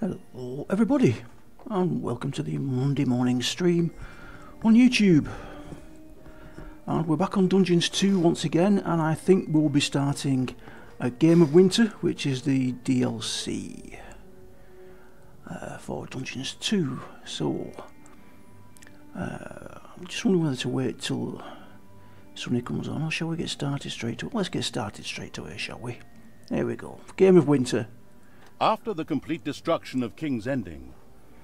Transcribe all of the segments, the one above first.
Hello everybody, and welcome to the Monday morning stream on YouTube. And we're back on Dungeons 2 once again, and I think we'll be starting a Game of Winter, which is the DLC for Dungeons 2. So, I'm just wondering whether to wait till Sunny comes on, or shall we get started straight away? Let's get started straight away, shall we? There we go, Game of Winter. After the complete destruction of King's Ending,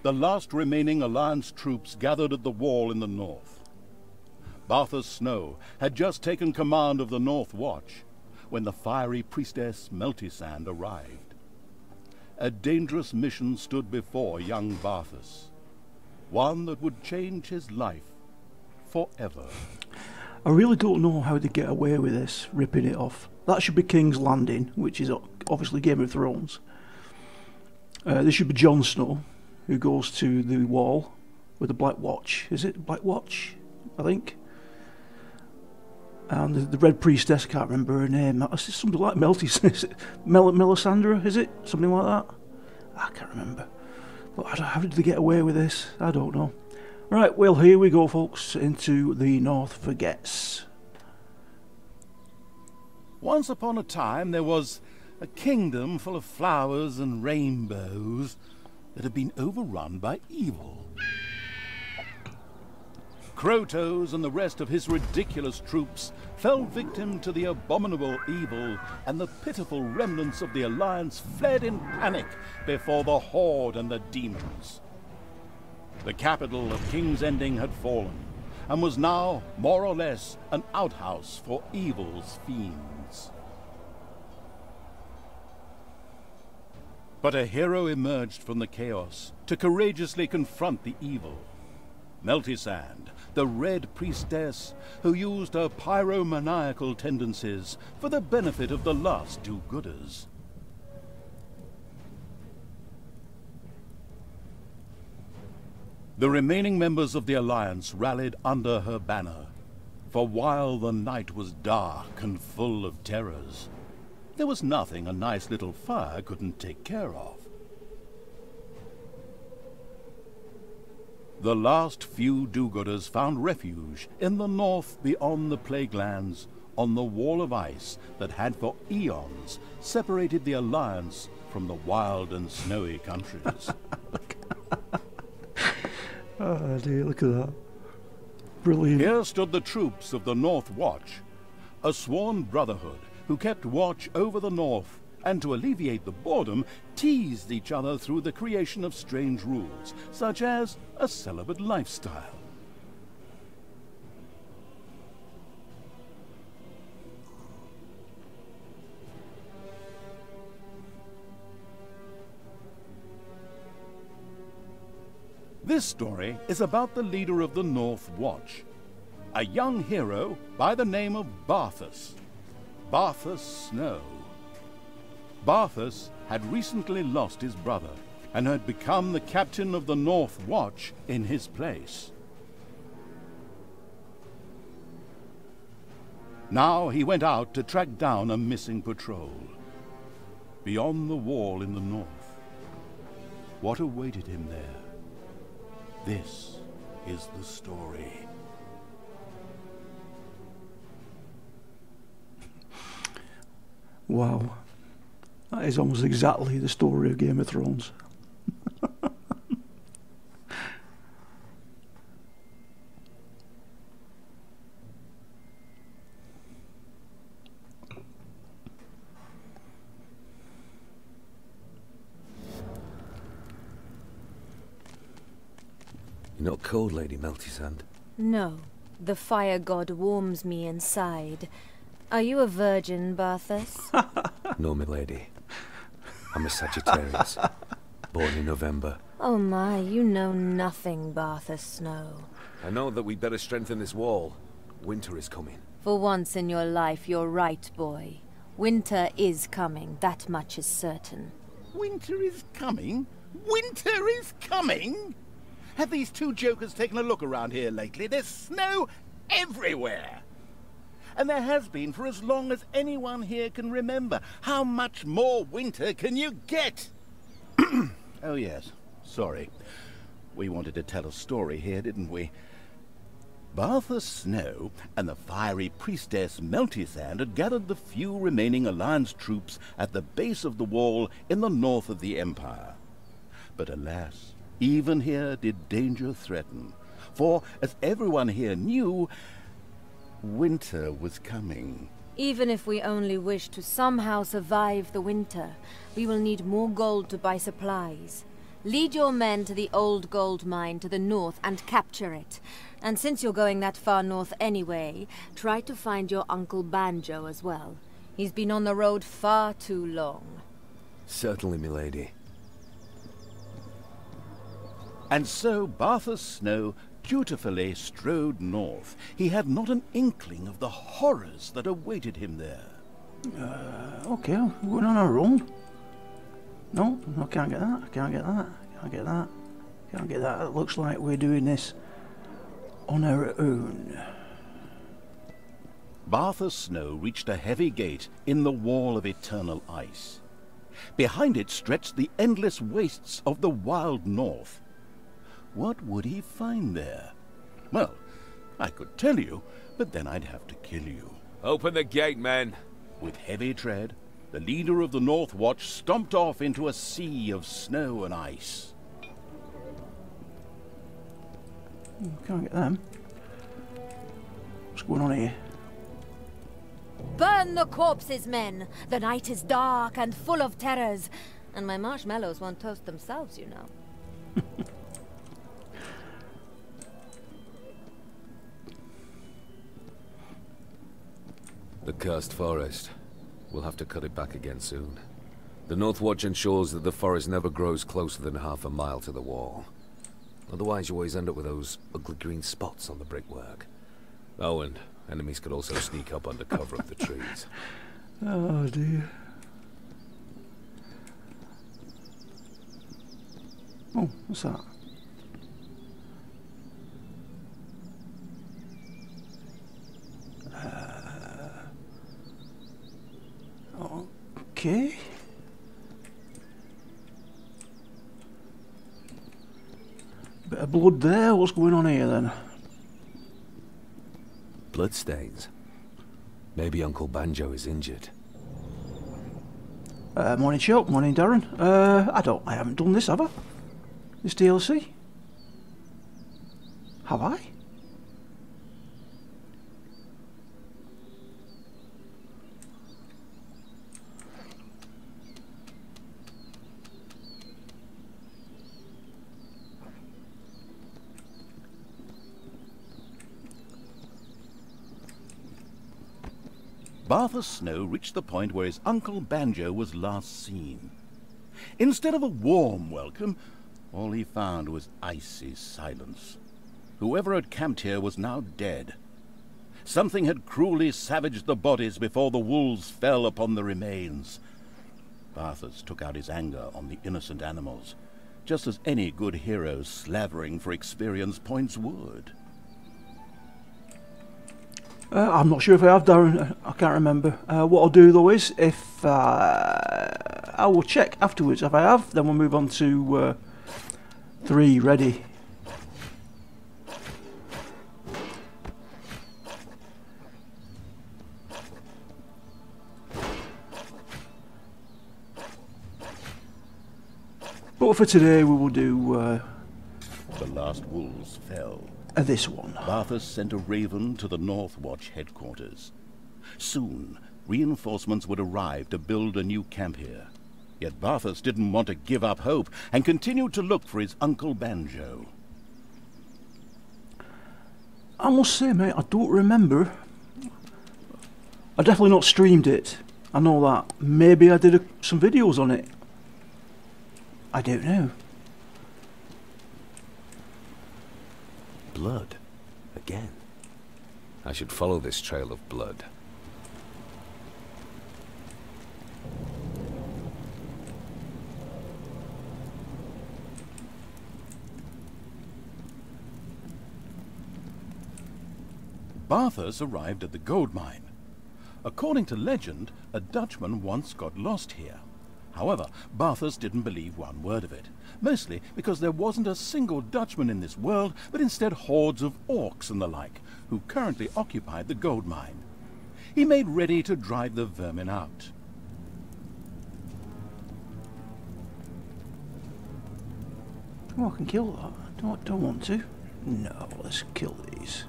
the last remaining Alliance troops gathered at the wall in the north. Barthas Snow had just taken command of the North Watch when the fiery priestess Meltisand arrived. A dangerous mission stood before young Barthas, one that would change his life forever. I really don't know how they get away with this, ripping it off. That should be King's Landing, which is obviously Game of Thrones. This should be Jon Snow, who goes to the wall with the Black Watch. Is it Black Watch? I think. And the Red Priestess, I can't remember her name. It's something like Melisandre, is it? Something like that? I can't remember. But how did they get away with this? I don't know. Right, well, here we go, folks, into The North Forgets. Once upon a time there was a kingdom full of flowers and rainbows that had been overrun by evil. Krotos and the rest of his ridiculous troops fell victim to the abominable evil, and the pitiful remnants of the Alliance fled in panic before the Horde and the demons. The capital of King's Ending had fallen, and was now, more or less, an outhouse for evil's fiends. But a hero emerged from the chaos to courageously confront the evil. Meltisand, the Red Priestess, who used her pyromaniacal tendencies for the benefit of the last do-gooders. The remaining members of the Alliance rallied under her banner, for while the night was dark and full of terrors, there was nothing a nice little fire couldn't take care of. The last few do-gooders found refuge in the north beyond the Plaguelands, on the wall of ice that had for eons separated the Alliance from the wild and snowy countries. Oh dear, look at that. Brilliant. Here stood the troops of the North Watch, a sworn brotherhood who kept watch over the north, and to alleviate the boredom, teased each other through the creation of strange rules, such as a celibate lifestyle. This story is about the leader of the North Watch, a young hero by the name of Barthas Snow. Barthas had recently lost his brother and had become the captain of the North Watch in his place. Now he went out to track down a missing patrol. Beyond the wall in the north, what awaited him there? This is the story. Wow. That is almost exactly the story of Game of Thrones. You're not cold, Lady Meltisand? No. The fire god warms me inside. Are you a virgin, Barthas? No, milady. I'm a Sagittarius, born in November. Oh my, you know nothing, Barthas Snow. I know that we better strengthen this wall. Winter is coming. For once in your life, you're right, boy. Winter is coming, that much is certain. Winter is coming? Winter is coming? Have these two jokers taken a look around here lately? There's snow everywhere. And there has been for as long as anyone here can remember. How much more winter can you get? Oh yes, sorry. We wanted to tell a story here, didn't we? Barthas Snow and the fiery priestess Meltisand had gathered the few remaining Alliance troops at the base of the wall in the north of the Empire. But alas, even here did danger threaten, for, as everyone here knew, winter was coming. Even if we only wish to somehow survive the winter, we will need more gold to buy supplies. Lead your men to the old gold mine to the north and capture it. And since you're going that far north anyway, try to find your Uncle Banjo as well. He's been on the road far too long. Certainly, milady. And so Barthas Snow dutifully strode north. He had not an inkling of the horrors that awaited him there. Okay, we're going on our own. No, I can't get that, I can't get that, can't get that, can't get that. It looks like we're doing this on our own. Barthas Snow reached a heavy gate in the wall of eternal ice. Behind it stretched the endless wastes of the wild north. What would he find there? Well, I could tell you, but then I'd have to kill you. Open the gate, men. With heavy tread, the leader of the North Watch stomped off into a sea of snow and ice. Can't get them. What's going on here? Burn the corpses, men! The night is dark and full of terrors. And my marshmallows won't toast themselves, you know. The cursed forest. We'll have to cut it back again soon. The North Watch ensures that the forest never grows closer than half a mile to the wall. Otherwise you always end up with those ugly green spots on the brickwork. Oh, and enemies could also sneak up under cover of the trees. Oh dear. Oh, what's that? Okay. Bit of blood there. What's going on here then? Bloodstains. Maybe Uncle Banjo is injured. Morning, Chuck. Morning, Darren. I haven't done this, have I? This DLC? Have I? Barthas Snow reached the point where his Uncle Banjo was last seen. Instead of a warm welcome, all he found was icy silence. Whoever had camped here was now dead. Something had cruelly savaged the bodies before the wolves fell upon the remains. Barthas took out his anger on the innocent animals, just as any good hero slavering for experience points would. I'm not sure if I have, Darren. I can't remember. What I'll do though is, if I will check afterwards. If I have, then we'll move on to 3. Ready. But for today, we will do The last wolves fell. this one. Barthas sent a raven to the North Watch headquarters. Soon, reinforcements would arrive to build a new camp here. Yet Barthas didn't want to give up hope and continued to look for his Uncle Banjo. I must say, mate, I don't remember. I definitely not streamed it. I know that. Maybe I did some videos on it. I don't know. Blood. Again. I should follow this trail of blood. Barthas arrived at the gold mine. According to legend, a Dutchman once got lost here. However, Barthas didn't believe one word of it, mostly because there wasn't a single Dutchman in this world, but instead hordes of orcs and the like, who currently occupied the gold mine. He made ready to drive the vermin out. Oh, I can kill that. Don't want to. No, let's kill these.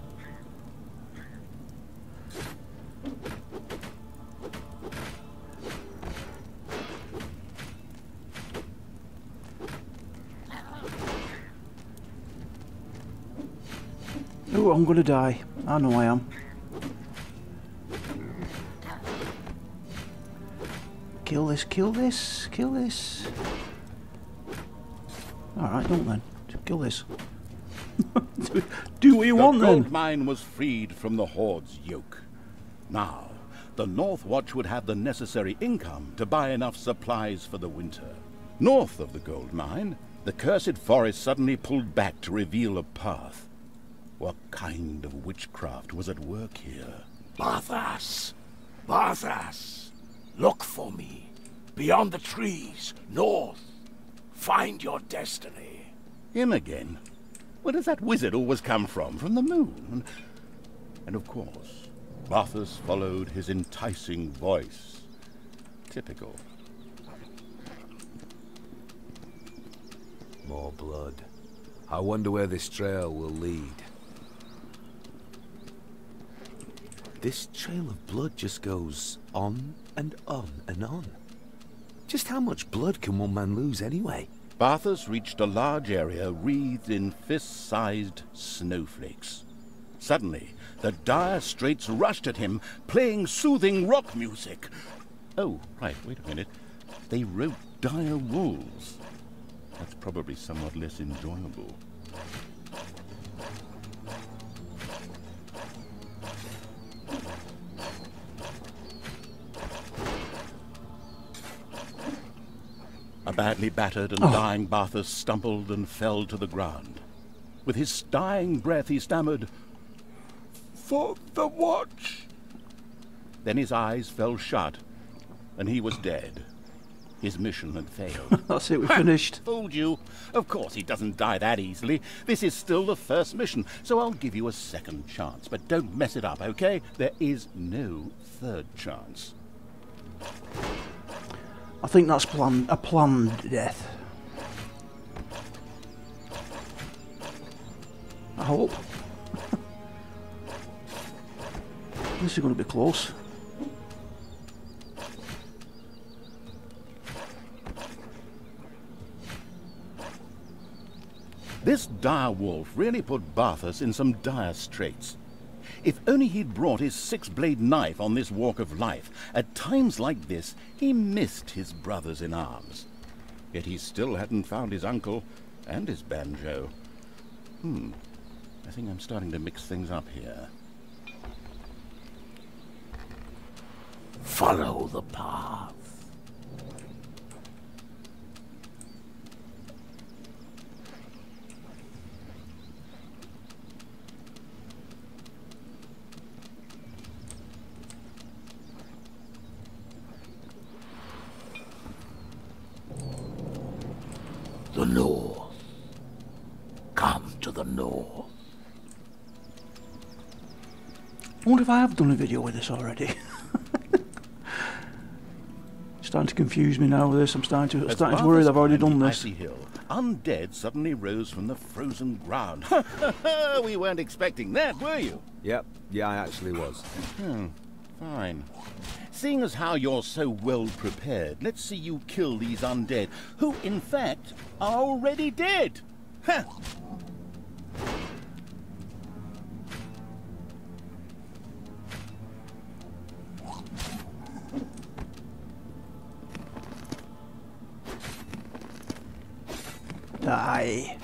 Oh, I'm gonna die. I know I am. Kill this, kill this, kill this. Alright, don't then. Kill this. Do what you want then. The gold then. mine was freed from the Horde's yoke. Now, the North Watch would have the necessary income to buy enough supplies for the winter. North of the gold mine, the cursed forest suddenly pulled back to reveal a path. What kind of witchcraft was at work here? Barthas! Barthas! Look for me. Beyond the trees, north. Find your destiny. Him again? Where does that wizard always come from? From the moon? And of course, Barthas followed his enticing voice. Typical. More blood. I wonder where this trail will lead. This trail of blood just goes on and on and on. Just how much blood can one man lose anyway? Barthas reached a large area wreathed in fist-sized snowflakes. Suddenly, the Dire Straits rushed at him, playing soothing rock music. Oh, right, wait a minute. They wrote dire wolves. That's probably somewhat less enjoyable. A badly battered and dying Barthas stumbled and fell to the ground. With his dying breath he stammered, "For the watch!" Then his eyes fell shut, and he was dead. His mission had failed. That's it, we finished. Told you. Of course he doesn't die that easily. This is still the first mission, so I'll give you a second chance. But don't mess it up, okay? There is no third chance. I think that's a planned death. I hope. This is going to be close. This dire wolf really put Barthas in some dire straits. If only he'd brought his six-blade knife on this walk of life. At times like this, he missed his brothers in arms. Yet he still hadn't found his uncle and his banjo. I think I'm starting to mix things up here. Follow the path. The north. Come to the north. I wonder if I have done a video with this already. Starting to confuse me now with this. I'm starting to worry that I've already done this. Icy hill, undead suddenly rose from the frozen ground. We weren't expecting that, were you? Yep, yeah, I actually was. Fine. Seeing as how you're so well prepared, let's see you kill these undead, who, in fact, are already dead. Ha! Die.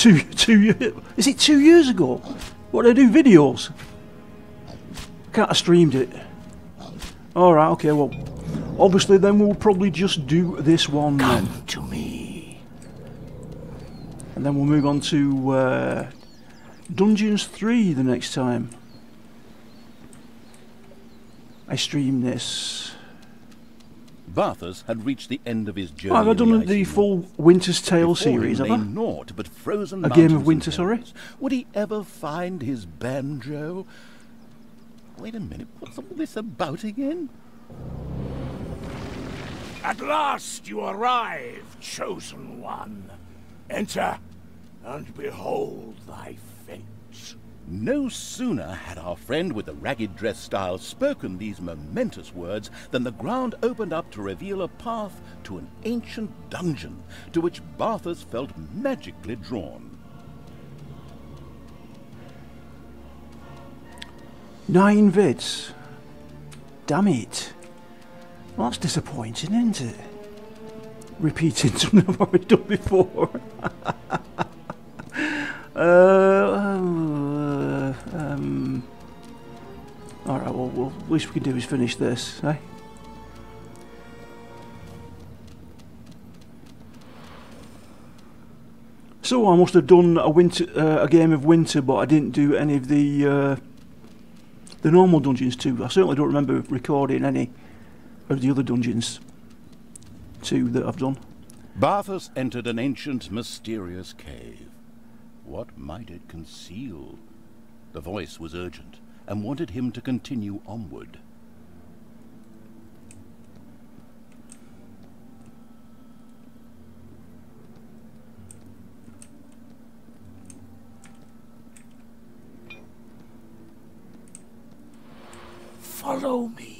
Is it 2 years ago? What did I do? Videos? Can't have streamed it. Alright, okay, well, obviously then we'll probably just do this one then. Come to me. And then we'll move on to Dungeons 3 the next time I stream this. Barthas had reached the end of his journey. Have I done the icy full north. Winter's Tale Before series, him have lay I? naught but frozen A Game of mountains Winter, and sorry? hills. Would he ever find his banjo? Wait a minute, what's all this about again? At last you arrive, chosen one. Enter, and behold thy fate. No sooner had our friend with the ragged dress style spoken these momentous words than the ground opened up to reveal a path to an ancient dungeon to which Barthas felt magically drawn. 9 vids. Damn it. Well, that's disappointing, isn't it? Repeating something I've already done before. Alright, well, at least we can do is finish this, eh? So I must have done a game of Winter, but I didn't do any of the normal dungeons too. I certainly don't remember recording any of the other dungeons too that I've done. Barthas entered an ancient, mysterious cave. What might it conceal? The voice was urgent and wanted him to continue onward. Follow me.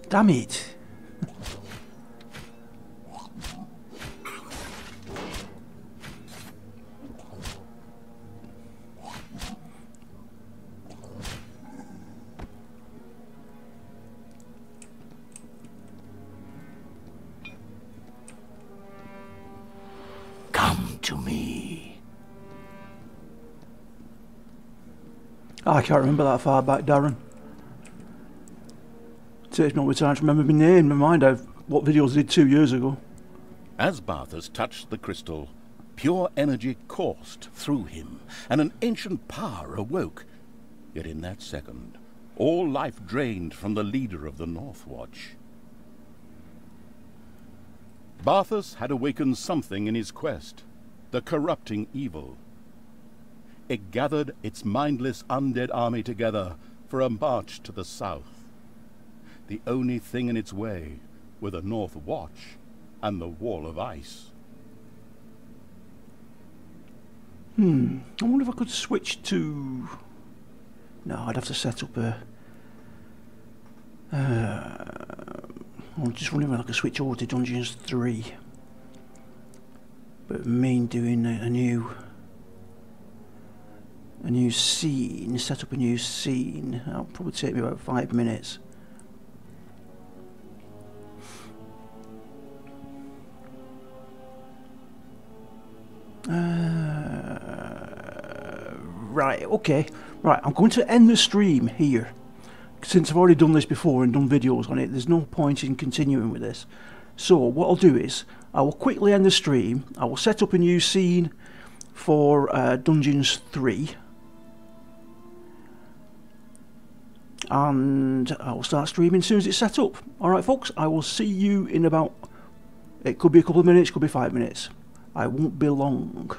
Damn it. Come to me. I can't remember that far back, Darren. It takes me all the time to remember my name, my mind out what videos I did 2 years ago. As Barthas touched the crystal, pure energy coursed through him, and an ancient power awoke. Yet in that second, all life drained from the leader of the North Watch. Barthas had awakened something in his quest, the corrupting evil. It gathered its mindless undead army together for a march to the south. The only thing in its way were the North Watch and the Wall of Ice. I wonder if I could switch to... No, I'd have to set up a... I'm just wondering if I could switch over to Dungeons 3. But mean doing a new scene, set up a new scene. That'll probably take me about 5 minutes. Right, okay. Right, I'm going to end the stream here. Since I've already done this before and done videos on it, there's no point in continuing with this. So what I'll do is, I will quickly end the stream. I will set up a new scene for Dungeons 3. And I will start streaming as soon as it's set up. Alright folks, I will see you in about... It could be a couple of minutes, could be 5 minutes. I won't be long.